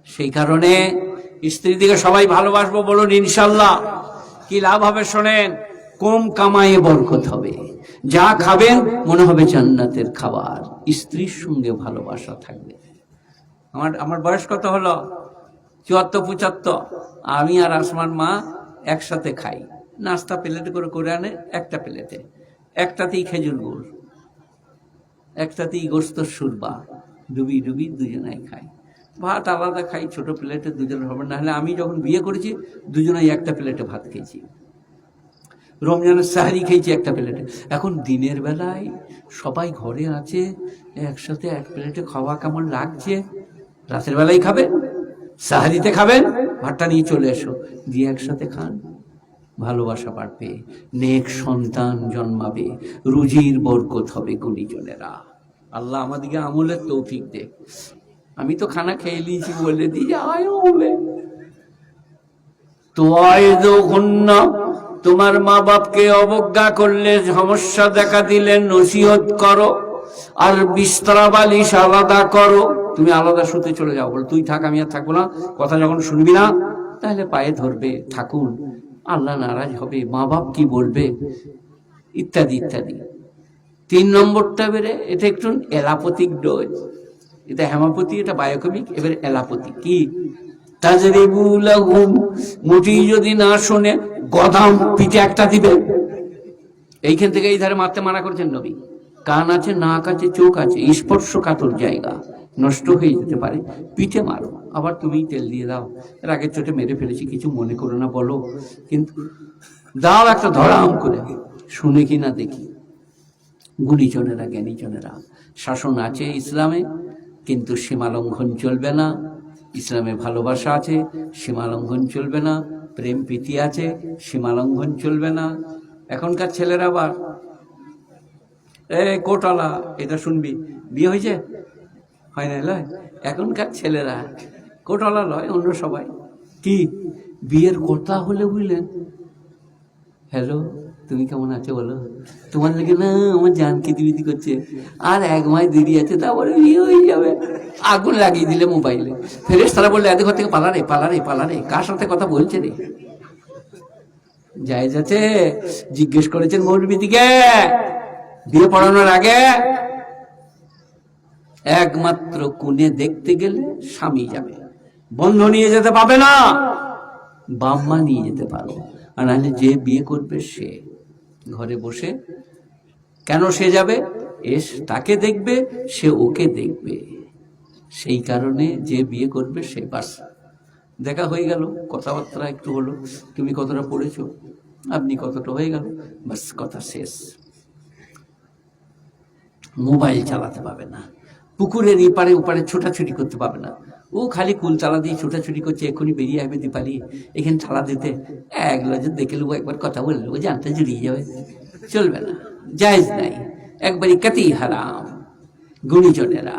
সেই কারণে স্ত্রী দিকে সবাই ভালোবাসবো, বলুন ইনশাল্লাহ। কি লাভ হবে শোনেন, কম কামায়ে বরকত হবে, যা খাবেন মনে হবে জান্নাতের খাবার, স্ত্রীর সঙ্গে ভালোবাসা থাকবে। আমার বয়স কত হলো? 74-75। আমি আর আসমান মা একসাথে খাই, নাস্তা প্লেটে করে করে আনে, একটা প্লেটে, একটাতেই খেজুর গুড়, একটাতেই গোস্ত সুরবা, ডুবি ডুবি দুজনাই খাই। ভাত আলাদা খাই, ছোট প্লেটে দুজনের হবে। না হলে আমি যখন বিয়ে করেছি দুজনাই একটা প্লেটে ভাত খেয়েছি, রমজানের সাহারি খেয়েছি একটা প্লেটে। এখন দিনের বেলায় সবাই ঘরে আছে, একসাথে এক প্লেটে খাওয়া কেমন লাগছে। রাতের বেলায় খাবেন, সাহারিতে খাবেন, ভাতটা নিয়ে চলে এসো, দিয়ে একসাথে খান, ভালোবাসা বাড়বে, নেক সন্তান জন্মাবে, রুজির বরকত হবে। গুণীজনেরা, আল্লাহ আমাদেরকে আমলের তৌফিক দে। আমি তো খানা খেয়ে নিয়েছি বলে দিই আয় হবে তো তোমার মা বাপকে অবজ্ঞা করলে, সমস্যা দেখা দিলে নসিহত করো, আর বিস্তরা বালিশ আলাদা করো। তুমি আলাদা শুতে চলে যাও, বল তুই থাক আমি আর থাকবো না। কথা যখন শুনবি না তাহলে পায়ে ধরবে, থাকুন, আল্লাহ নারাজ হবে, মা বাপ কি বলবে, ইত্যাদি ইত্যাদি। 3 নম্বরটা বেড়ে, এটা একটু এলাপথিক ডোজ, এটা হেমাপতি, এটা বায়োকেমিক। এবারে এলাপতি কি, মোটি যদি না শোনে গদাম পিঠে একটা দিবে। এইখান থেকে এই ধারে মারতে মানা করেছেন নবী। কান আছে, নাক আছে, চোখ আছে, স্পর্শকাতর জায়গা নষ্ট হয়ে যেতে পারে, পিঠে মারো, আবার তুমি তেল দিয়ে দাও। এর আগের চোটে মেরে ফেলেছি, কিছু মনে করো না বলো, কিন্তু দাও একটা ধরাম করে, শুনে কি না দেখি। গুণীজনেরা, জ্ঞানীজনেরা, শাসন আছে ইসলামে, কিন্তু সীমালঙ্ঘন চলবে না। ইসলামে ভালোবাসা আছে, সীমালঙ্ঘন চলবে না। প্রেম প্রীতি আছে, সীমালঙ্ঘন চলবে না। এখনকার ছেলেরা আবার কোটালা, এটা শুনবি, বিয়ে হয়েছে হয় না লয়, এখনকার ছেলেরা কোটালা লয়, অন্য সবাই কি বিয়ের কথা হলে বুঝলেন, হ্যালো তুমি কেমন আছো বলো, তোমার লাগে না আমার জান কিতিবিতি করছে, আর 1 মাস দেরি আছে, তারপরে বিয়ে হয়ে যাবে। আগুন লাগিয়ে দিলে মোবাইলে, ফেরেশতারা বললে এদের ঘর থেকে পালারে পালারে পালারে, কার সাথে কথা বলছে রে। জায়েজ আছে? জিজ্ঞেস করেছেন মৌলবীদিকে বিয়ে পড়ানোর আগে, একমাত্র কোণে দেখতে গেলে স্বামী যাবে, বন্ধু নিয়ে যেতে পাবে না, বাম্মা নিয়ে যেতে পারো। আর নাহলে যে বিয়ে করবে সে ঘরে বসে, কেন সে যাবে, তাকে দেখবে, সে ওকে দেখবে। সেই কারণে যে বিয়ে করবে সে, বাস দেখা হয়ে গেল, কথাবার্তা একটু হলো, তুমি কতটা পড়েছো, আপনি কতটা, হয়ে গেল, বাস কথা শেষ। মোবাইল চালাতে পাবে না, পুকুরের এপারে ওপারে ছোটাছুটি করতে পাবে না। ও খালি কুল চালা দিয়ে ছোটাছুটি করছে, এক্ষুনি বেরিয়ে আসবে দীপালি, এখানে চালা দিতে এক নজর দেখে নেবো, একবার কথা বলে নেবো, জানটা জুড়িয়ে যাবে, চলবে না, জায়েজ নাই, একবারই কাতি হারাম। গুণীজনেরা,